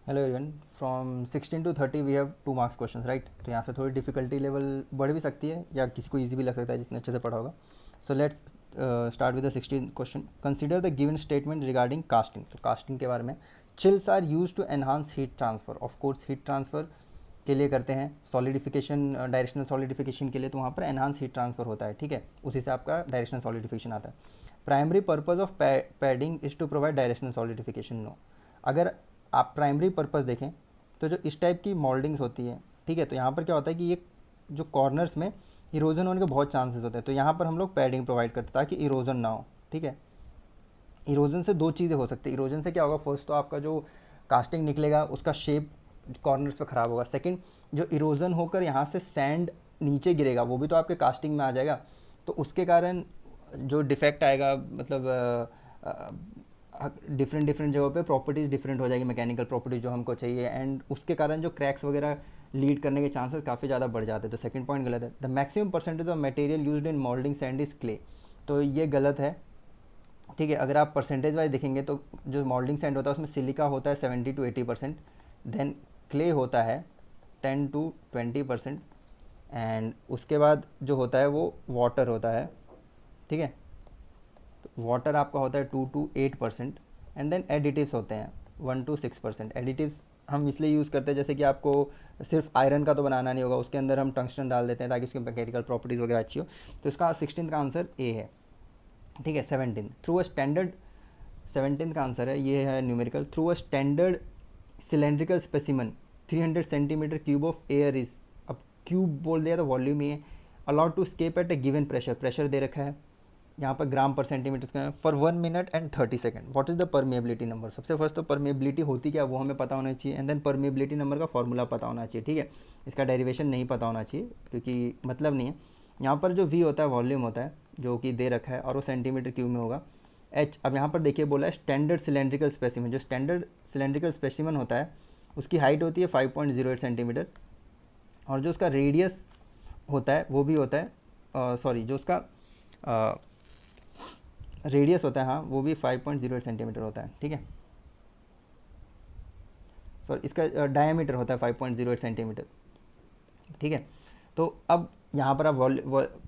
Hello everyone, from 16 to 30 we have 2 marks question, right. तो यहाँ से थोड़ी डिफिकल्टी लेवल बढ़ भी सकती है या किसी को इजी भी लग सकता है जितने अच्छे से पढ़ा होगा। So let's start with the 16 question. Consider the given statement regarding casting. तो कास्टिंग के बारे में, chills are used to enhance heat transfer. Of course heat transfer के लिए करते हैं, सॉलिडिफिकेशन, डायरेक्शनल सॉलिडिफिकेशन के लिए तो वहाँ पर एनहांस हीट ट्रांसफर होता है, ठीक है। उसी से आपका डायरेक्शनल सॉलिडिफिकेशन आता है। Primary purpose of padding is to provide directional solidification. No, अगर आप प्राइमरी पर्पस देखें तो जो इस टाइप की मोल्डिंग्स होती है, ठीक है, तो यहाँ पर क्या होता है कि ये जो कॉर्नर्स में इरोजन होने के बहुत चांसेस होते हैं, तो यहाँ पर हम लोग पैडिंग प्रोवाइड करते हैं ताकि इरोजन ना हो, ठीक है। इरोजन से दो चीज़ें हो सकती है। इरोजन से क्या होगा, फर्स्ट तो आपका जो कास्टिंग निकलेगा उसका शेप कॉर्नर्स पे ख़राब होगा। सेकंड, जो इरोजन होकर यहाँ से सैंड नीचे गिरेगा वो भी तो आपके कास्टिंग में आ जाएगा, तो उसके कारण जो डिफेक्ट आएगा, मतलब डिफरेंट डिफरेंट जगहों पे प्रॉपर्टीज़ डिफरेंट हो जाएगी, मैकेनिकल प्रॉपर्टीज जो हमको चाहिए, एंड उसके कारण जो क्रैक्स वगैरह लीड करने के चांसेस काफ़ी ज़्यादा बढ़ जाते हैं। तो सेकंड पॉइंट गलत है। The maximum percentage of material used in moulding sand is clay. तो ये गलत है, ठीक है। अगर आप परसेंटेज वाइज देखेंगे तो जो मोल्डिंग सैंड होता है उसमें सिलिका होता है 70 to 80%, देन क्ले होता है 10 to 20%, एंड उसके बाद जो होता है वो वाटर होता है, ठीक है। तो वाटर आपका होता है 2 to 8%, एंड देन एडिटिव्स होते हैं 1 to 6%। एडिटिव्स हम इसलिए यूज़ करते हैं जैसे कि आपको सिर्फ आयरन का तो बनाना नहीं होगा, उसके अंदर हम टंगस्टन डाल देते हैं ताकि उसकी मैकेनिकल प्रॉपर्टीज़ वगैरह अच्छी हो। तो इसका 16 का आंसर ए है, ठीक है। 17, थ्रू अ स्टैंडर्ड, 17 का आंसर है, ये है numerical. Through a standard cylindrical specimen 300 centimetre cube of air is, अब क्यूब बोल दिया तो वॉल्यूम ही है, allowed to escape at a given pressure, pressure दे रखा है यहाँ पर ग्राम पर सेंटीमीटर का, for 1 minute and 30 second. What is the permeability number. सबसे फर्स्ट तो परमेबिलिटी होती क्या वो हमें पता होना चाहिए, एंड देन परमेबिलिटी नंबर का फॉर्मूला पता होना चाहिए, ठीक है। इसका डेरिवेशन नहीं पता होना चाहिए क्योंकि मतलब नहीं है। यहाँ पर जो वी होता है वॉल्यूम होता है जो कि दे रखा है, और वो सेंटीमीटर क्यूब में होगा। एच, अब यहाँ पर देखिए बोला है स्टैंडर्ड सिलेंड्रिकल स्पेसिमन। जो स्टैंडर्ड सिलेंड्रिकल स्पेसिमन होता है उसकी हाइट होती है 5.08 सेंटीमीटर, और जो उसका रेडियस होता है वो भी होता है, सॉरी, जो उसका रेडियस होता है, हाँ, वो भी 5.08 सेंटीमीटर होता है, ठीक है। सॉरी, इसका डायमीटर होता है 5.08 सेंटीमीटर, ठीक है। तो अब यहाँ पर आप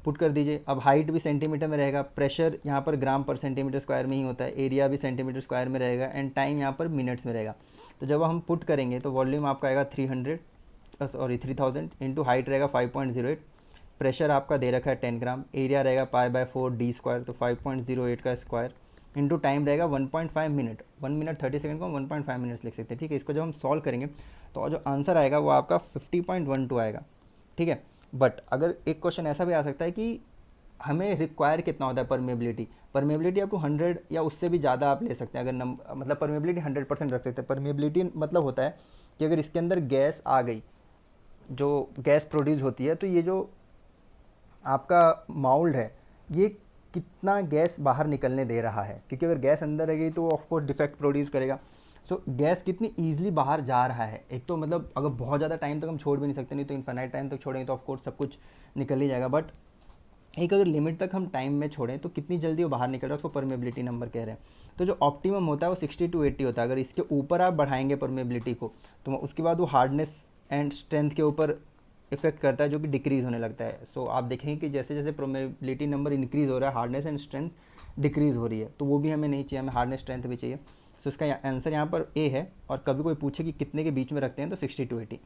पुट कर दीजिए। अब हाइट भी सेंटीमीटर में रहेगा, प्रेशर यहाँ पर ग्राम पर सेंटीमीटर स्क्वायर में ही होता है, एरिया भी सेंटीमीटर स्क्वायर में रहेगा, एंड टाइम यहाँ पर मिनट्स में रहेगा। तो जब हम पुट करेंगे तो वॉल्यूम आपका आएगा 3000 इंटू हाइट रहेगा 5.08, प्रेशर आपका दे रखा है 10 ग्राम, एरिया रहेगा पाई/4 डी स्क्वायर, तो 5.08 का स्क्वायर, इंटू टाइम रहेगा 1.5 मिनट, 1 मिनट 30 सेकंड को 1.5 मिनट्स लिख सकते हैं, ठीक है। इसको जब हम सॉल्व करेंगे तो जो आंसर आएगा वो आपका 50.12 आएगा, ठीक है। बट अगर एक क्वेश्चन ऐसा भी आ सकता है कि हमें रिक्वायर कितना होता है परमेबिलिटी, परमेबिलिटी अप टू 100 या उससे भी ज़्यादा आप ले सकते हैं। अगर मतलब परमेबिलिटी 100% रख सकते हैं। परमेबिलिटी मतलब होता है कि अगर इसके अंदर गैस आ गई, जो गैस प्रोड्यूस होती है, तो ये जो आपका माउल्ड है ये कितना गैस बाहर निकलने दे रहा है, क्योंकि अगर गैस अंदर रह गई तो ऑफकोर्स डिफेक्ट प्रोड्यूस करेगा। सो गैस कितनी ईजिली बाहर जा रहा है, एक तो मतलब अगर बहुत ज़्यादा टाइम तक हम छोड़ भी नहीं सकते, नहीं तो इन्फाइनाइट टाइम तक छोड़ेंगे तो ऑफकोर्स सब कुछ निकल ही जाएगा, बट एक अगर लिमिट तक हम टाइम में छोड़ें तो कितनी जल्दी वो बाहर निकल रहा है उसको परमेबिलिटी नंबर कह रहे हैं। तो जो ऑप्टिमम होता है वो 60 to 80 होता है। अगर इसके ऊपर आप बढ़ाएंगे परमेबिलिटी को तो उसके बाद वो हार्डनेस एंड स्ट्रेंथ के ऊपर इफेक्ट करता है, जो कि डिक्रीज़ होने लगता है। सो आप देखेंगे कि जैसे जैसे परमेबिलिटी नंबर इंक्रीज़ हो रहा है हार्डनेस एंड स्ट्रेंथ डिक्रीज़ हो रही है, तो वो भी हमें नहीं चाहिए, हमें हार्डनेस स्ट्रेंथ भी चाहिए। सो इसका आंसर यहाँ पर ए है, और कभी कोई पूछे कि कितने के बीच में रखते हैं तो 60 to 80।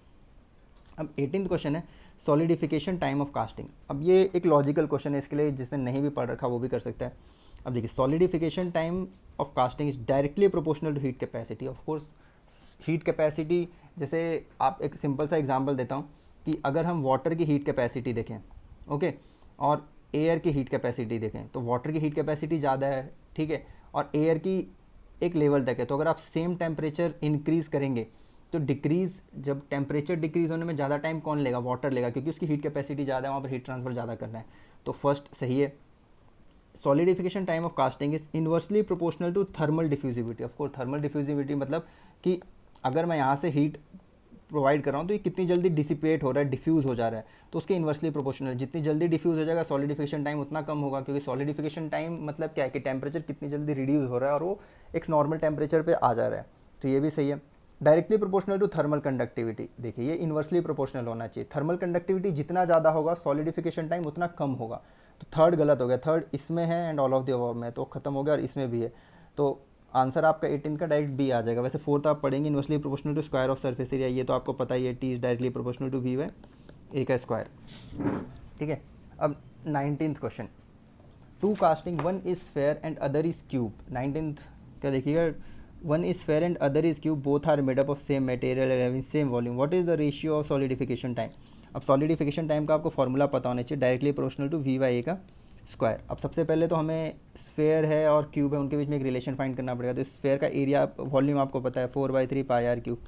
अब 18th क्वेश्चन है सॉलिडिफिकेशन टाइम ऑफ कास्टिंग। अब ये एक लॉजिकल क्वेश्चन है, इसके लिए जिसने नहीं भी पढ़ रखा वो भी कर सकता है। अब देखिए, solidification time of casting is directly proportional to heat capacity. Of course heat capacity, जैसे आप एक सिंपल सा एग्जांपल देता हूँ कि अगर हम वाटर की हीट कैपेसिटी देखें, ओके, और एयर की हीट कैपेसिटी देखें, तो वाटर की हीट कैपेसिटी ज़्यादा है, ठीक है, और एयर की एक लेवल तक है। तो अगर आप सेम टेम्परेचर इंक्रीज़ करेंगे तो डिक्रीज़, जब टेम्परेचर डिक्रीज़ होने में ज़्यादा टाइम कौन लेगा, वाटर लेगा, क्योंकि उसकी हीट कैपेसिटी ज़्यादा है, वहाँ पर हीट ट्रांसफर ज़्यादा करना है। तो फर्स्ट सही है। Solidification time of casting is inversely proportional to thermal diffusivity. Of course thermal diffusivity मतलब कि अगर मैं यहाँ से हीट प्रोवाइड कर रहा हूँ तो ये कितनी जल्दी डिसिपेट हो रहा है, डिफ्यूज़ हो जा रहा है, तो उसके इन्वर्सली प्रोपोर्शनल। जितनी जल्दी डिफ्यूज़ हो जाएगा सॉलिडिफिकेशन टाइम उतना कम होगा, क्योंकि सॉलिडिफिकेशन टाइम मतलब क्या है कि टेम्परेचर कितनी जल्दी रिड्यूस हो रहा है और वो एक नॉर्मल टेम्परेचर पे आ जा रहा है। तो ये भी सही है। Directly proportional to thermal conductivity, देखिए ये इन्वर्सली प्रोपोर्शनल होना चाहिए। थर्मल कंडक्टिविटी जितना ज़्यादा होगा सॉलिडिफिकेशन टाइम उतना कम होगा। तो थर्ड गलत हो गया, थर्ड इसमें है and all of the above में, तो खत्म हो गया, और इसमें भी है। तो आंसर आपका 18 का डायरेक्ट बी आ जाएगा। वैसे फोर्थ आप पढ़ेंगे inversely proportional to square of surface area, ये तो आपको पता ही है, T is directly proportional to V by A का स्क्वायर। ठीक है, अब 19th question, two casting, one is fair and other is cube. 19th क्या देखिएगा, one is fair and other is cube, both are made up of same material and having same volume, what is the ratio of solidification time. अब solidification time का आपको formula पता होना चाहिए, directly proportional to V by A का square. अब सबसे पहले तो हमें स्फेयर है और क्यूब है, उनके बीच में एक रिलेशन फाइंड करना पड़ेगा। तो स्फेयर का एरिया वॉल्यूम आपको पता है 4/3 पाई आर क्यूब,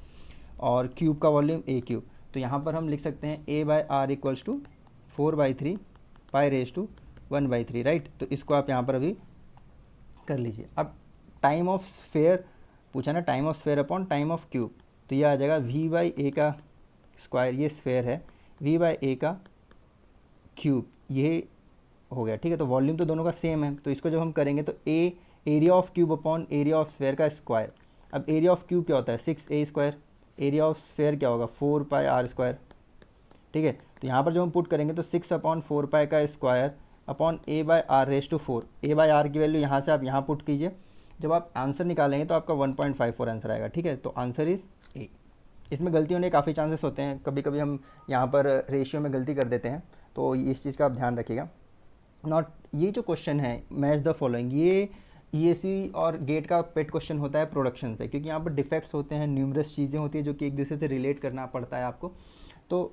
और क्यूब का वॉल्यूम ए क्यूब। तो यहाँ पर हम लिख सकते हैं A by R equals to 4/3 pi raise to 1/3, right. तो इसको आप यहाँ पर अभी कर लीजिए। अब टाइम ऑफ स्फेयर पूछा ना, time of sphere upon time of cube, तो ये आ जाएगा वी बाई ए का स्क्वायर, ये स्फेयर है, वी बाई ए का क्यूब, ये हो गया। ठीक है, तो वॉल्यूम तो दोनों का सेम है, तो इसको जब हम करेंगे तो A area of cube upon area of sphere का स्क्वायर। अब एरिया ऑफ क्यूब क्या होता है 6a square, area of sphere क्या होगा 4 पाई आर स्क्वायर। ठीक है, तो यहाँ पर जो हम पुट करेंगे तो 6/4 पाई का square upon A by R raise to 4, A by R की वैल्यू यहाँ से आप यहाँ पुट कीजिए, जब आप आंसर निकालेंगे तो आपका 1.54 आंसर आएगा। ठीक है, तो आंसर इज ए। इसमें गलती होने के काफ़ी चांसेस होते हैं, कभी कभी हम यहाँ पर रेशियो में गलती कर देते हैं, तो इस चीज़ का आप ध्यान रखिएगा। नॉट, ये जो क्वेश्चन है मैच द फॉलोइंग, ये ईएसी और गेट का पेट क्वेश्चन होता है प्रोडक्शन से, क्योंकि यहाँ पर डिफेक्ट्स होते हैं, न्यूमरस चीज़ें होती है जो कि एक दूसरे से रिलेट करना पड़ता है आपको, तो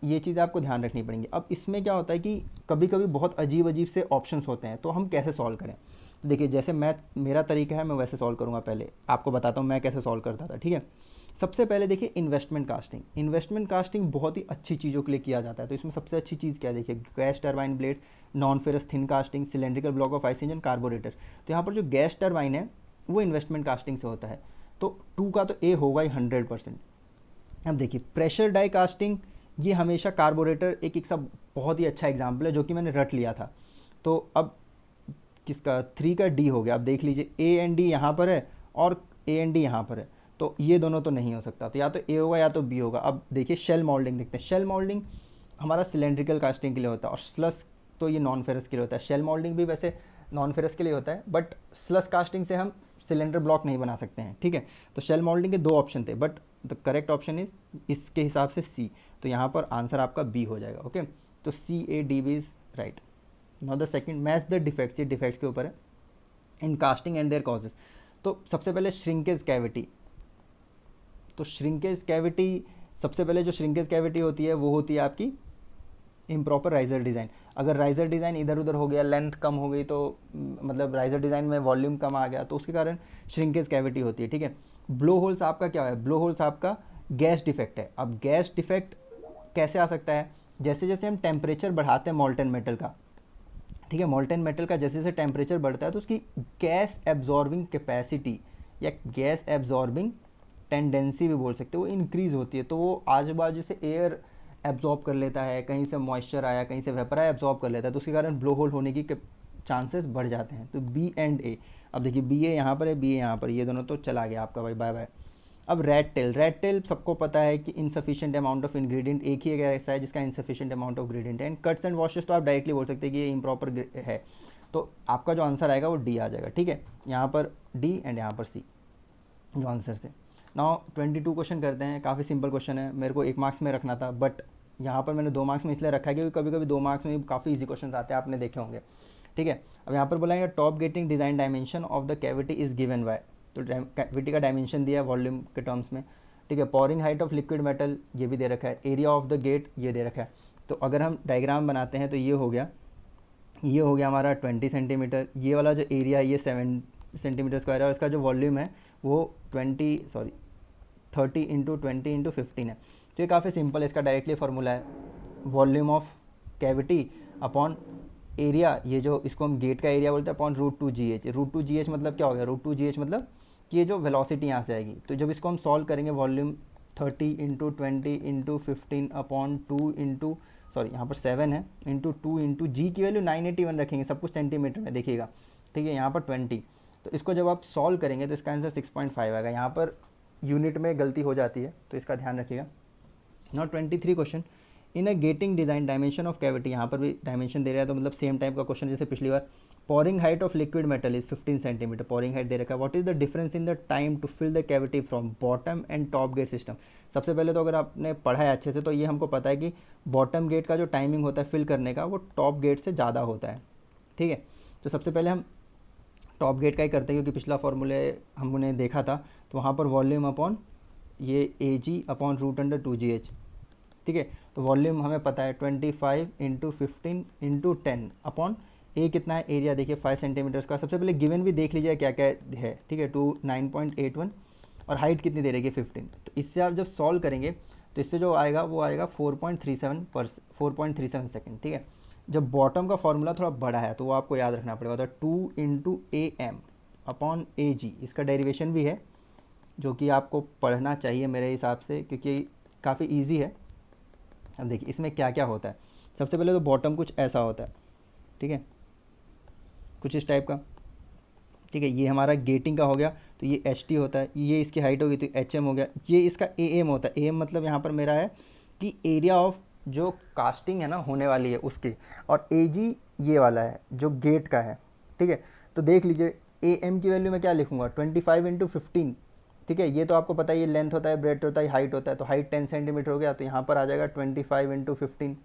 ये चीज़ें आपको ध्यान रखनी पड़ेंगी। अब इसमें क्या होता है कि कभी कभी बहुत अजीब अजीब से ऑप्शंस होते हैं, तो हम कैसे सॉल्व करें। देखिए जैसे मेरा तरीका है, मैं वैसे सॉल्व करूँगा। पहले आपको बताता हूँ मैं कैसे सॉल्व करता था। ठीक है, सबसे पहले देखिए इन्वेस्टमेंट कास्टिंग। इन्वेस्टमेंट कास्टिंग बहुत ही अच्छी चीज़ों के लिए किया जाता है। तो इसमें सबसे अच्छी चीज़ क्या है, देखिए gas turbine blades, non ferrous thin casting, cylindrical block of ice engine, carburettor. तो यहाँ पर जो गैस टरबाइन है वो इन्वेस्टमेंट कास्टिंग से होता है, तो 2 का तो ए होगा ही 100%। अब देखिए प्रेशर डाई कास्टिंग, ये हमेशा कार्बोरेटर एक सब बहुत ही अच्छा एग्जाम्पल है जो कि मैंने रट लिया था। तो अब किसका 3 का डी हो गया। अब देख लीजिए ए एंड डी यहाँ पर है और ए एंड डी यहाँ पर है, तो ये दोनों तो नहीं हो सकता, तो या तो ए होगा या तो बी होगा। अब देखिए शेल मोल्डिंग देखते हैं। शेल मोल्डिंग हमारा सिलेंड्रिकल कास्टिंग के लिए होता है, और स्लस तो ये नॉन फेरस के लिए होता है। शेल मोल्डिंग भी वैसे नॉन फेरस के लिए होता है, बट स्लस कास्टिंग से हम सिलेंडर ब्लॉक नहीं बना सकते हैं। ठीक है, तो शेल मोल्डिंग के 2 ऑप्शन थे, but the correct option is इसके हिसाब से सी, तो यहाँ पर आंसर आपका बी हो जाएगा। ओके, तो CADB is right. Now the second, match the defects, ये डिफेक्ट्स के ऊपर है इन कास्टिंग एंड देयर कॉजेज। तो सबसे पहले श्रिंकेज कैविटी। तो श्रिंकेज कैविटी, सबसे पहले जो श्रिंकेज कैविटी होती है वो होती है आपकी इम्प्रॉपर राइजर डिज़ाइन। अगर राइजर डिज़ाइन इधर उधर हो गया, लेंथ कम हो गई, तो मतलब राइजर डिज़ाइन में वॉल्यूम कम आ गया, तो उसके कारण श्रिंकेज कैविटी होती है। ठीक है, ब्लो होल्स आपका क्या है, ब्लो होल्स आपका गैस डिफेक्ट है। अब गैस डिफेक्ट कैसे आ सकता है, जैसे जैसे हम टेम्परेचर बढ़ाते हैं मॉल्टन मेटल का, ठीक है, मॉल्टन मेटल का जैसे जैसे टेम्परेचर बढ़ता है तो उसकी गैस एब्जॉर्बिंग कैपेसिटी या गैस एब्जॉर्बिंग टेंडेंसी भी बोल सकते हैं, वो इंक्रीज़ होती है। तो वो आजू बाजू से एयर एब्जॉर्ब कर लेता है, कहीं से मॉइस्चर आया, कहीं से वेपर आया, एब्जॉर्ब कर लेता है, तो उसके कारण ब्लो होल होने की चांसेस बढ़ जाते हैं। तो बी एंड ए, अब देखिए बी ए यहाँ पर है, बी ए यहाँ पर, ये दोनों तो चला गया आपका भाई, बाय बाय। अब रेड टेल, रेड टेल सबको पता है कि इनसफिशिएंट अमाउंट ऑफ इंग्रेडिएंट, एक ही ऐसा है जिसका इनसफिशिएंट अमाउंट ऑफ इंग्रेडिएंट है। एंड कट्स एंड वॉशेस तो आप डायरेक्टली बोल सकते हैं कि ये इम्प्रॉपर है, तो आपका जो आंसर आएगा वो डी आ जाएगा। ठीक है, यहाँ पर डी एंड यहाँ पर सी जो आंसर से। नाउ 22 क्वेश्चन करते हैं, काफ़ी सिंपल क्वेश्चन है, मेरे को 1 मार्क्स में रखना था, बट यहाँ पर मैंने 2 मार्क्स में इसलिए रखा है क्योंकि कभी कभी 2 मार्क्स में काफ़ी इजी क्वेश्चन आते हैं, आपने देखे होंगे। ठीक है, अब यहाँ पर बोलेंगे top getting design dimension of the cavity is given by, तो कैविटी का डायमेंशन दिया है वॉल्यूम के टर्म्स में। ठीक है, pouring height of liquid metal ये भी दे रखा है, एरिया ऑफ द गेट ये दे रखा है। तो अगर हम डायग्राम बनाते हैं तो ये हो गया हमारा 20 सेंटीमीटर, ये वाला जो एरिया है ये 7 सेंटीमीटर स्क्वायर है, और इसका जो वॉल्यूम है वो 30 × 20 × 15 है। तो ये काफ़ी सिंपल है, इसका डायरेक्टली फार्मूला है volume of cavity upon area, ये जो इसको हम गेट का एरिया बोलते हैं, अपॉन √2GH। √2GH मतलब क्या हो गया, √2GH मतलब कि ये जो वेलोसिटी यहाँ से आएगी। तो जब इसको हम सॉल्व करेंगे, वॉल्यूम 30 × 20 × 15 अपॉन 2 यहाँ पर 7 है, इंटू 2 इंटू जी की वैल्यू 981 रखेंगे, सब कुछ सेंटीमीटर में देखिएगा। ठीक है, यहाँ पर 20, तो इसको जब आप सॉल्व करेंगे तो इसका आंसर 6.5 आएगा। यहाँ पर यूनिट में गलती हो जाती है, तो इसका ध्यान रखिएगा। Now 23 question, in a getting design dimension of cavity, यहाँ पर भी डायमेंशन दे रहा है, तो मतलब सेम टाइप का क्वेश्चन जैसे पिछली बार। Pouring height of liquid metal is 15 centimetre, pouring height दे रखा है। What is the difference in the time to fill the cavity from bottom and top gate system. सबसे पहले तो अगर आपने पढ़ा है अच्छे से तो ये हमको पता है कि बॉटम गेट का जो टाइमिंग होता है फिल करने का वो टॉप गेट से ज़्यादा होता है, ठीक है। तो सबसे पहले हम टॉप गेट का ही करते हैं, क्योंकि पिछला फॉर्मूले हमने देखा था, तो वहाँ पर वॉल्यूम अपॉन ये ए जी अपॉन रूट अंडर 2GH, ठीक है। तो वॉल्यूम हमें पता है 25 इंटू 15 इंटू 10 अपॉन ए कितना है, एरिया देखिए 5 सेंटीमीटर्स का। सबसे पहले गिवन भी देख लीजिए क्या क्या है, ठीक है। 9.81 और हाइट कितनी दे रही है 15। तो इससे आप जब सॉल्व करेंगे तो इससे जो आएगा वो आएगा 4.37 सेकेंड, ठीक है। जब बॉटम का फॉर्मूला थोड़ा बड़ा है तो वो आपको याद रखना पड़ेगा, तो 2 इंटू ए एम अपॉन ए जी, इसका डेरिवेशन भी है जो कि आपको पढ़ना चाहिए मेरे हिसाब से, क्योंकि काफ़ी ईजी है। अब देखिए इसमें क्या क्या होता है। सबसे पहले तो बॉटम कुछ ऐसा होता है, ठीक है, कुछ इस टाइप का, ठीक है। ये हमारा गेटिंग का हो गया, तो ये एच टी होता है, ये इसकी हाइट होगी तो एच एम हो गया। ये इसका ए एम होता है, ए एम मतलब यहाँ पर मेरा है कि एरिया ऑफ जो कास्टिंग है ना होने वाली है उसकी, और ए जी ये वाला है जो गेट का है, ठीक है। तो देख लीजिए ए एम की वैल्यू मैं क्या लिखूँगा 25 इंटू 15, ठीक है। ये तो आपको पता है ये लेंथ होता है, ब्रेड्थ होता है, हाइट होता है, तो हाइट 10 सेंटीमीटर हो गया, तो यहाँ पर आ जाएगा 25 इंटू 15,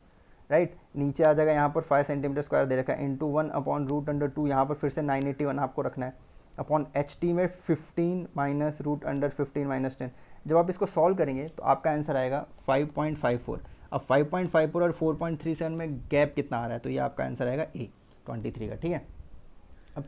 राइट। नीचे आ जाएगा यहाँ पर 5 सेंटीमीटर स्क्वायर दे रखा है, इंटू 1 अपॉन रूट अंडर 2, यहाँ पर फिर से 981 आपको रखना है, अपॉन एच टी में 15 माइनस रूट अंडर 15 माइनस 10। जब आप इसको सॉल्व करेंगे तो आपका आंसर आएगा 5.54। अब 5.54 और 4.37 में गैप कितना आ रहा है, तो ये आपका आंसर आएगा ए 23 का, ठीक है। अब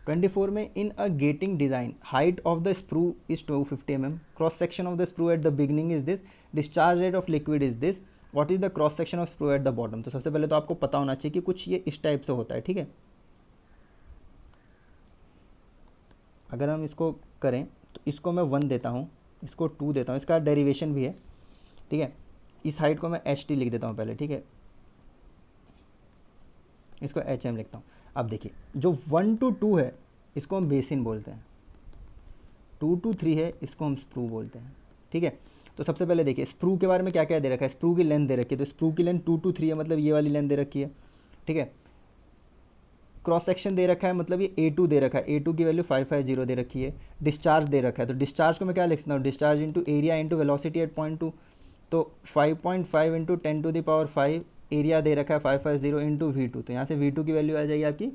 24 में in a gating design height of the sprue is 250 mm, cross section of the sprue at the beginning is this, discharge rate of liquid is this, what is the cross section of sprue at the bottom. तो सबसे पहले तो आपको पता होना चाहिए कि कुछ ये इस टाइप से होता है, ठीक है। अगर हम इसको करें तो इसको मैं 1 देता हूँ, इसको 2 देता हूँ, इसका डेरिवेशन भी है, ठीक है। इस हाइट को मैं एच टी लिख देता हूँ पहले, ठीक है, इसको एच एम लिखता हूँ। अब देखिए जो 1 to 2 है इसको हम बेसिन बोलते हैं, 2 to 3 है इसको हम स्प्रू बोलते हैं, ठीक है। तो सबसे पहले देखिए स्प्रू के बारे में क्या क्या दे रखा है। स्प्रू की लेंथ दे रखी है, तो स्प्रू की लेंथ 2 to 3 है, मतलब ये वाली लेंथ दे रखी है, ठीक है। क्रॉस सेक्शन दे रखा है, मतलब ये A2 दे रखा है, A2 की वैल्यू 550 दे रखी है। डिस्चार्ज दे रखा है, तो डिस्चार्ज को मैं क्या लिख सकता हूँ, discharge into area into velocity at 0.2, तो 5.5 इंटू 10⁵ एरिया दे रखा है 550 इंटू V2, तो यहाँ से V2 की वैल्यू आ जाएगी आपकी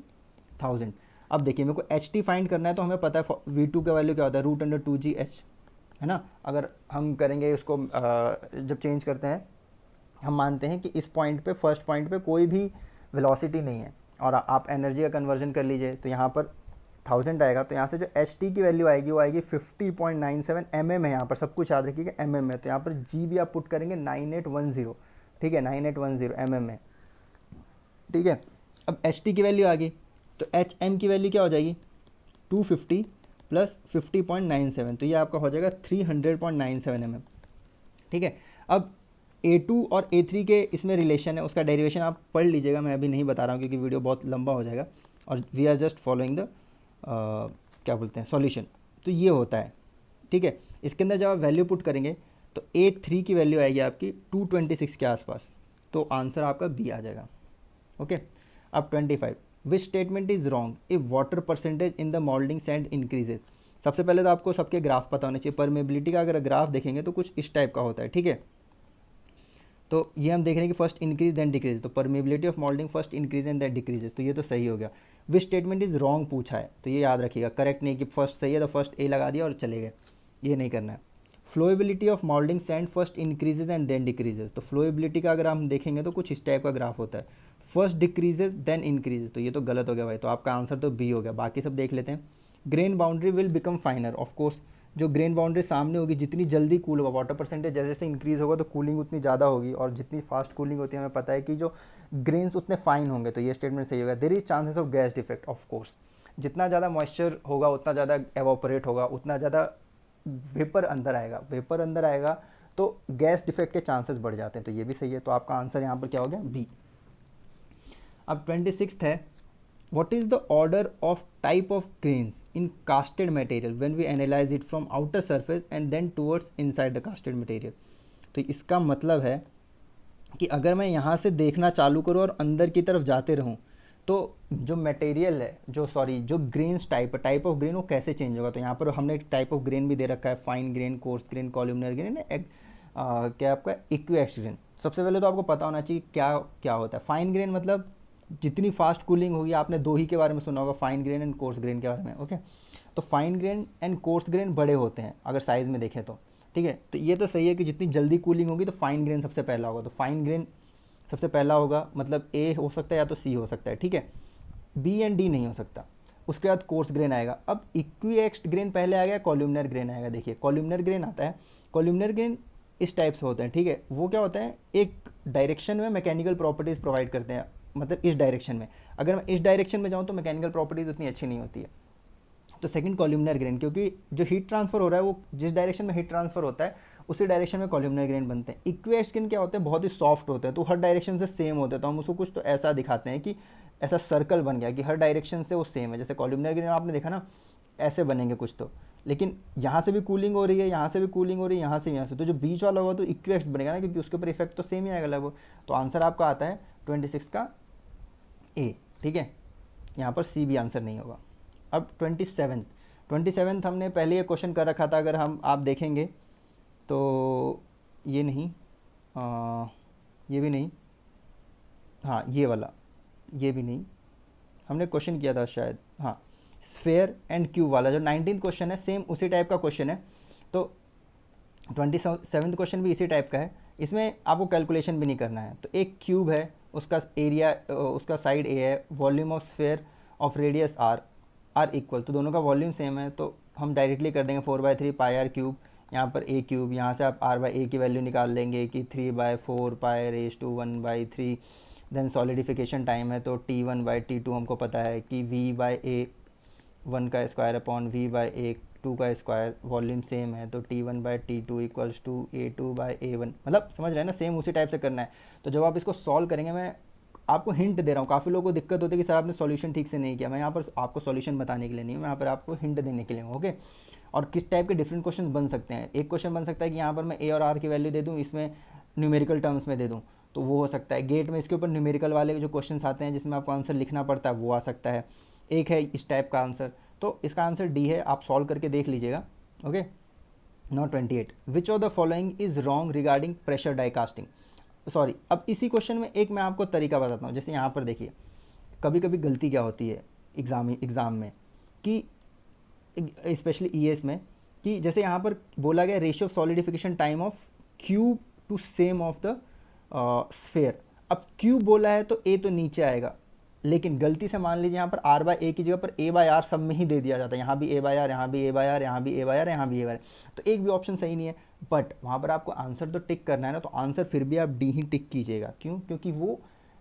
1000। अब देखिए मेरे को एच टी फाइंड करना है, तो हमें पता है V2 का वैल्यू क्या होता है, रूट अंडर 2GH, है ना। अगर हम करेंगे उसको जब चेंज करते हैं, हम मानते हैं कि इस पॉइंट पे फर्स्ट पॉइंट पे कोई भी वेलोसिटी नहीं है और आप एनर्जी का कन्वर्जन कर लीजिए, तो यहाँ पर 1000 आएगा। तो यहाँ से जो एच टी की वैल्यू आएगी वो आएगी 50.97 mm है, यहाँ पर सब कुछ याद रखिएगा mm है, तो यहाँ पर जी भी आप पुट करेंगे 9810, ठीक है, 9810 mm है, ठीक है। अब एच टी की वैल्यू आ गई, तो एच एम की वैल्यू क्या हो जाएगी 250 प्लस 50.97, तो ये आपका हो जाएगा 300.97 mm, ठीक है। अब A2 और A3 के इसमें रिलेशन है, उसका डेरिवेशन आप पढ़ लीजिएगा, मैं अभी नहीं बता रहा हूँ क्योंकि वीडियो बहुत लंबा हो जाएगा, और we are just following the क्या बोलते हैं सॉल्यूशन। तो ये होता है, ठीक है। इसके अंदर जब आप वैल्यू पुट करेंगे तो A3 की वैल्यू आएगी आपकी 226 के आसपास, तो आंसर आपका बी आ जाएगा, ओके। अब 25, which statement is wrong if water percentage in the moulding sand increases. सबसे पहले तो आपको सबके ग्राफ पता होने चाहिए। परमेबिलिटी का अगर ग्राफ देखेंगे तो कुछ इस टाइप का होता है, ठीक है। तो ये हम देख रहे हैं कि फर्स्ट इंक्रीज देन डिक्रीज, तो permeability of moulding first increase and then decrease, तो ये तो सही हो गया। विच स्टेटमेंट इज रॉन्ग पूछा है, तो ये याद रखिएगा, करेक्ट नहीं कि फर्स्ट सही है तो फर्स्ट ए लगा दिया और चले गए, ये नहीं करना है। Flowability of moulding sand first increases and then decreases, तो फ्लोएबिलिटी का अगर हम देखेंगे तो कुछ इस टाइप का ग्राफ होता है, फर्स्ट डिक्रीजेज देन इंक्रीजेज, तो ये तो गलत हो गया भाई, तो आपका आंसर तो बी हो गया। बाकी सब देख लेते हैं। Grain boundary will become फाइनर, of course जो ग्रेन बाउंड्री सामने होगी जितनी जल्दी कूल होगा, वाटर परसेंटेज जैसे जैसे इंक्रीज़ होगा तो कूलिंग उतनी ज़्यादा होगी, और जितनी फास्ट कूलिंग होती है हमें पता है कि जो ग्रेन्स उतने फाइन होंगे, तो ये स्टेटमेंट सही होगा। There is chances of gas defect, of course जितना ज़्यादा मॉइस्चर होगा उतना ज़्यादा एवोपरेट होगा, उतना ज़्यादा वेपर अंदर आएगा, वेपर अंदर आएगा तो गैस डिफेक्ट के चांसेस बढ़ जाते हैं, तो ये भी सही है। तो आपका आंसर यहाँ पर क्या हो गया, बी। अब 26 है, what is the order of type of grains in casted material when we analyze it from outer surface and then towards inside the casted material? तो इसका मतलब है कि अगर मैं यहाँ से देखना चालू करूँ और अंदर की तरफ जाते रहूँ तो जो मटेरियल है, जो ग्रेन्स टाइप ऑफ ग्रेन वो कैसे चेंज होगा। तो यहाँ पर हमने एक टाइप ऑफ ग्रेन भी दे रखा है, fine grain, coarse grain, columnar grain, क्या आपका इक्विएक्स ग्रेन। सबसे पहले तो आपको पता होना चाहिए क्या क्या होता है। फाइन ग्रेन मतलब जितनी फास्ट कूलिंग होगी, आपने दो ही के बारे में सुना होगा, fine grain and coarse grain के बारे में। ओके, तो fine grain and coarse grain बड़े होते हैं अगर साइज़ में देखें तो, ठीक है। तो ये तो सही है कि जितनी जल्दी कूलिंग होगी तो फाइन ग्रेन सबसे पहला होगा। तो फाइन ग्रेन सबसे पहला होगा, मतलब ए हो सकता है या तो सी हो सकता है, ठीक है। बी एंड डी नहीं हो सकता। उसके बाद कोर्स ग्रेन आएगा। अब इक्विएक्स्ड ग्रेन पहले आ गया, कॉलमनर ग्रेन आएगा। देखिए कॉलमनर ग्रेन आता है, कॉलमनर ग्रेन इस टाइप से होते हैं, ठीक है। वो क्या होता है, एक डायरेक्शन में मैकेनिकल प्रॉपर्टीज़ प्रोवाइड करते हैं, मतलब इस डायरेक्शन में। अगर मैं इस डायरेक्शन में जाऊँ तो मैकेनिकल प्रॉपर्टीज़ उतनी अच्छी नहीं होती है। तो सेकंड कॉलमनर ग्रेन, क्योंकि जो हीट ट्रांसफर हो रहा है वो जिस डायरेक्शन में हीट ट्रांसफर होता है उसी डायरेक्शन में कॉलमनर ग्रेन बनते हैं। इक्विएक्स्ड ग्रेन क्या होते हैं, बहुत ही सॉफ्ट होते हैं, तो हर डायरेक्शन से सेम होते हैं। तो हम उसको कुछ तो ऐसा दिखाते हैं कि ऐसा सर्कल बन गया कि हर डायरेक्शन से वो सेम है। जैसे कॉलमनर ग्रेन आपने देखा ना, ऐसे बनेंगे कुछ तो, लेकिन यहाँ से भी कूलिंग हो रही है, यहाँ से भी कूलिंग हो रही है, यहाँ से भी, यहाँ से, तो जो बीच वाला होगा तो इक्विएक्स्ड बनेगा ना, क्योंकि उसके ऊपर इफेक्ट तो सेम ही आएगा लगभग। तो आंसर आपका आता है 26 का ए, ठीक है। यहाँ पर सी भी आंसर नहीं होगा। अब 27 हमने पहले ये क्वेश्चन कर रखा था, अगर आप देखेंगे तो ये नहीं, ये भी नहीं, हाँ ये वाला, ये भी नहीं, हमने क्वेश्चन किया था शायद, हाँ स्फेयर एंड क्यूब वाला जो 19th क्वेश्चन है, सेम उसी टाइप का क्वेश्चन है। तो 27th क्वेश्चन भी इसी टाइप का है। इसमें आपको कैलकुलेशन भी नहीं करना है। तो एक क्यूब है, उसका एरिया, उसका साइड ए है, volume of sphere of radius R equal, तो दोनों का वॉल्यूम सेम है, तो हम डायरेक्टली कर देंगे 4/3 पाई आर क्यूब, यहाँ पर ए क्यूब, यहाँ से आप r/a की वैल्यू निकाल लेंगे कि 3/4 pi raise to 1/3। Then solidification time है तो T1/T2 हमको पता है कि V/a 1 का स्क्वायर अपॉन V/a 2 का स्क्वायर, वॉल्यूम सेम है तो T1/T2 इक्वल्स टू A2/A1। मतलब समझ रहे हैं ना, सेम उसी टाइप से करना है। तो जब आप इसको सॉल्व करेंगे, मैं आपको हिंट दे रहा हूँ। काफ़ी लोगों को दिक्कत होती है कि सर आपने सॉल्यूशन ठीक से नहीं किया। मैं यहाँ पर आपको सॉल्यूशन बताने के लिए नहीं हूँ, मैं यहाँ पर आपको हिंट देने के लिए हूँ। ओके, और किस टाइप के डिफरेंट क्वेश्चन बन सकते हैं। एक क्वेश्चन बन सकता है कि यहाँ पर मैं ए और आर की वैल्यू दे दूँ, इसमें न्यूमेरिकल टर्म्स में दे दूँ, तो वो हो सकता है। गेट में इसके ऊपर न्यूमेरिकल वाले जो क्वेश्चन आते हैं जिसमें आपको आंसर लिखना पड़ता है, वो आ सकता है। एक है इस टाइप का आंसर, तो इसका आंसर डी है। आप सॉल्व करके देख लीजिएगा। Okay, now 28, which of the following is wrong regarding pressure die casting. Sorry, अब इसी क्वेश्चन में एक मैं आपको तरीका बताता हूँ। जैसे यहाँ पर देखिए, कभी कभी गलती क्या होती है एग्ज़ाम में कि स्पेशली ईएस में, कि जैसे यहाँ पर बोला गया ratio of solidification time of cube two same of the sphere. अब क्यूब बोला है तो ए तो नीचे आएगा, लेकिन गलती से मान लीजिए यहाँ पर r/a की जगह पर a/r सब में ही दे दिया जाता है। यहाँ भी a/r, यहाँ भी a/r, यहाँ भी a/r, यहाँ भी a/r, तो एक भी ऑप्शन सही नहीं है। बट वहाँ पर आपको आंसर तो टिक करना है ना, तो आंसर फिर भी आप डी ही टिक कीजिएगा। क्यों? क्योंकि वो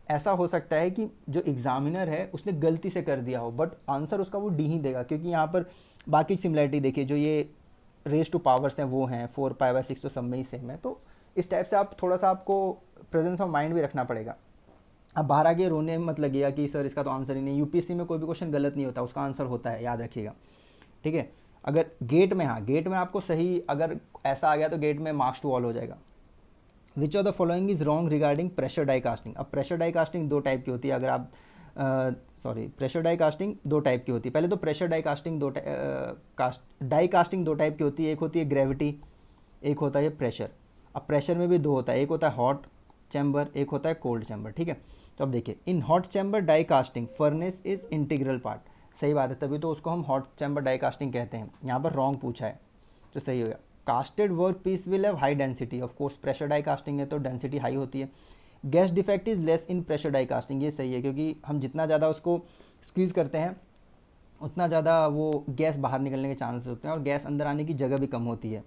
ऐसा हो सकता है कि जो एग्जामिनर है उसने गलती से कर दिया हो, बट आंसर उसका वो डी ही देगा। क्योंकि यहाँ पर बाकी सिमिलरिटी देखिए, जो ये रेज टू पावर्स हैं वो हैं 4π/6, तो सब में ही सेम है। तो इस टाइप से आप थोड़ा सा आपको प्रेजेंस ऑफ माइंड भी रखना पड़ेगा। अब बाहर आगे रोने मत लगिएगा कि सर इसका तो आंसर ही नहीं। यूपीएससी में कोई भी क्वेश्चन गलत नहीं होता, उसका आंसर होता है, याद रखिएगा, ठीक है। अगर गेट में, हाँ गेट में आपको सही अगर ऐसा आ गया तो गेट में मार्क्स टू ऑल हो जाएगा। Which of the following is wrong regarding pressure die casting. अब प्रेशर डाई कास्टिंग दो टाइप की होती है। अगर आप प्रेशर डाई कास्टिंग दो टाइप की होती है। पहले तो pressure die casting die casting दो टाइप की होती है। एक होती है ग्रेविटी, एक होता है प्रेशर। अब प्रेशर में भी दो होता है, एक होता है हॉट चैम्बर, एक होता है कोल्ड चैम्बर, ठीक है। तो अब देखिए, in hot chamber die casting furnace is integral part. सही बात है, तभी तो उसको हम हॉट चैम्बर डाई कास्टिंग कहते हैं। यहाँ पर रॉन्ग पूछा है तो सही हो गया। Casted work piece will have high density, of course pressure die casting है तो डेंसिटी हाई होती है। Gas defect is less in pressure die casting, ये सही है, क्योंकि हम जितना ज़्यादा उसको स्क्वीज़ करते हैं उतना ज़्यादा वो गैस बाहर निकलने के चांसेस होते हैं और गैस अंदर आने की जगह भी कम होती है,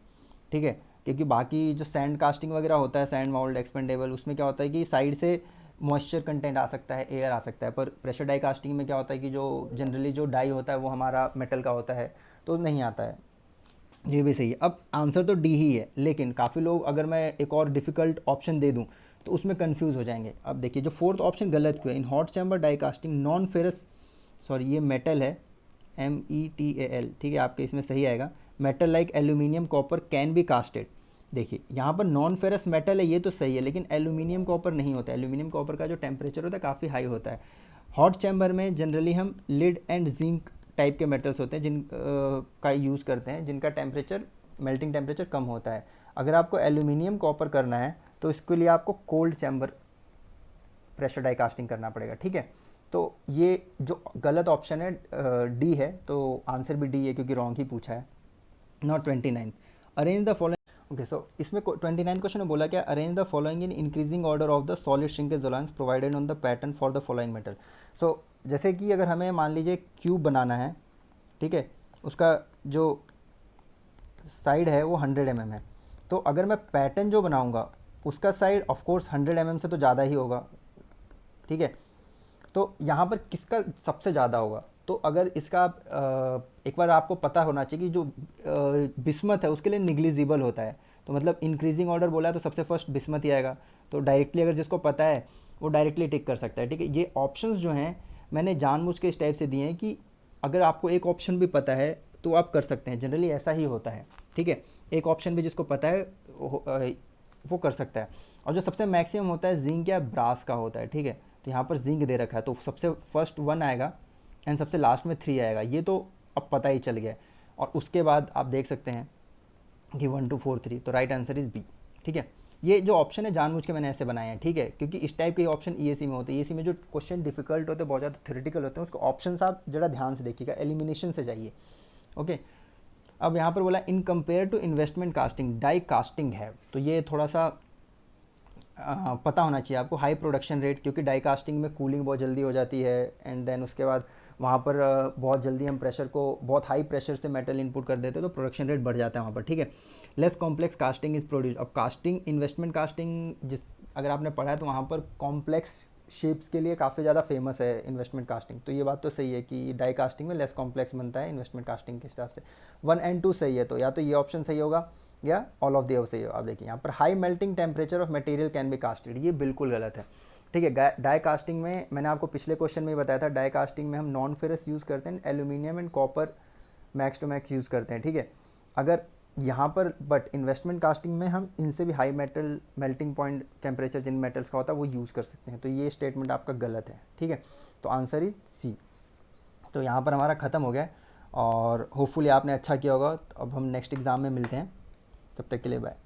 ठीक है। क्योंकि बाकी जो सैंड कास्टिंग वगैरह होता है, सैंड मोल्ड एक्सपेंडेबल, उसमें क्या होता है कि साइड से मॉइस्चर कंटेंट आ सकता है, एयर आ सकता है। पर प्रेशर डाई कास्टिंग में क्या होता है कि जो जनरली जो डाई होता है वो हमारा मेटल का होता है, तो नहीं आता है। ये भी सही है। अब आंसर तो डी ही है, लेकिन काफ़ी लोग, अगर मैं एक और डिफ़िकल्ट ऑप्शन दे दूं तो उसमें कंफ्यूज हो जाएंगे। अब देखिए, जो फोर्थ ऑप्शन गलत क्यों है। In hot chamber die casting non ferrous sorry ये मेटल है, METAL, ठीक है, आपके इसमें सही आएगा। Metal like aluminium copper can be casted. देखिए यहाँ पर नॉन फेरस मेटल है, ये तो सही है, लेकिन एल्यूमिनियम कॉपर नहीं होता है। एल्यूमिनियम कॉपर का जो टेम्परेचर होता है काफ़ी हाई होता है। हॉट चैम्बर में जनरली हम लिड एंड जिंक टाइप के मेटल्स होते हैं का यूज़ करते हैं, जिनका टेम्परेचर, मेल्टिंग टेम्परेचर कम होता है। अगर आपको एल्यूमिनियम कॉपर करना है तो इसके लिए आपको cold chamber pressure die casting करना पड़ेगा, ठीक है। तो ये जो गलत ऑप्शन है डी है, तो आंसर भी डी है क्योंकि रॉन्ग ही पूछा है, not 29। Arrange the following, okay, so इसमें 29 क्वेश्चन में बोला क्या, arrange the following in increasing order of the solid shrinkage allowance provided on the pattern for the following metal. So जैसे कि अगर हमें मान लीजिए क्यूब बनाना है, ठीक है, उसका जो साइड है वो 100 mm है, तो अगर मैं पैटर्न जो बनाऊंगा उसका साइड ऑफकोर्स 100 mm से तो ज़्यादा ही होगा, ठीक है। तो यहाँ पर किसका सबसे ज़्यादा होगा, तो अगर इसका एक बार आपको पता होना चाहिए कि जो बिस्मथ है उसके लिए निग्लिजिबल होता है, तो मतलब इंक्रीजिंग ऑर्डर बोला है तो सबसे फर्स्ट बिस्मथ ही आएगा। तो डायरेक्टली अगर जिसको पता है वो डायरेक्टली टिक कर सकता है, ठीक है। ये ऑप्शंस जो हैं मैंने जानबूझ के इस टाइप से दिए हैं कि अगर आपको एक ऑप्शन भी पता है तो आप कर सकते हैं, जनरली ऐसा ही होता है, ठीक है। एक ऑप्शन भी जिसको पता है वो कर सकता है। और जो सबसे मैक्सिमम होता है जिंक या ब्रास का होता है, ठीक है। तो यहाँ पर जिंक दे रखा है तो सबसे फर्स्ट 1 आएगा एंड सबसे लास्ट में 3 आएगा, ये तो अब पता ही चल गया। और उसके बाद आप देख सकते हैं कि 1 2 4 3, तो राइट आंसर इज बी, ठीक है। ये जो ऑप्शन है जानबूझ के मैंने ऐसे बनाए हैं, ठीक है, क्योंकि इस टाइप के ऑप्शन ईएसी में होते हैं। ईएसी में जो क्वेश्चन डिफिकल्ट होते हैं, बहुत ज़्यादा थ्योरेटिकल होते हैं, उसको ऑप्शन आप जरा ध्यान से देखिएगा, एलिमिनेशन से जाइए, ओके। अब यहाँ पर बोला in compare to investment casting die casting है, तो ये थोड़ा सा पता होना चाहिए आपको। हाई प्रोडक्शन रेट, क्योंकि डाई कास्टिंग में कूलिंग बहुत जल्दी हो जाती है एंड देन उसके बाद वहाँ पर बहुत जल्दी हम प्रेशर को बहुत हाई प्रेशर से मेटल इनपुट कर देते हैं, तो प्रोडक्शन रेट बढ़ जाता है वहाँ पर, ठीक है। Less complex casting is produce. अब कास्टिंग, इन्वेस्टमेंट कास्टिंग जिस अगर आपने पढ़ा है तो वहाँ पर कॉम्प्लेक्स शेप्स के लिए काफ़ी ज़्यादा फेमस है इन्वेस्टमेंट कास्टिंग। तो ये बात तो सही है कि डाई कास्टिंग में लेस कॉम्प्लेक्स बनता है इन्वेस्टमेंट कास्टिंग के हिसाब से। 1 एंड 2 सही है, तो या तो ये ऑप्शन सही होगा या ऑल ऑफ द अबव सही हो। आप देखिए यहाँ पर high melting temperature of material can be casted, ये बिल्कुल गलत है, ठीक है। डाई कास्टिंग में मैंने आपको पिछले क्वेश्चन में ही बताया था, डाई कास्टिंग में हम नॉन फेरस यूज़ करते हैं, aluminium and copper max to max use करते हैं, ठीक है। अगर यहाँ पर बट इन्वेस्टमेंट कास्टिंग में हम इनसे भी high metal melting point temperature जिन मेटल्स का होता है वो यूज़ कर सकते हैं, तो ये स्टेटमेंट आपका गलत है, ठीक है। तो आंसर इज सी। तो यहाँ पर हमारा ख़त्म हो गया और होपफुली आपने अच्छा किया होगा। तो अब हम नेक्स्ट एग्ज़ाम में मिलते हैं, तब तक के लिए बाय।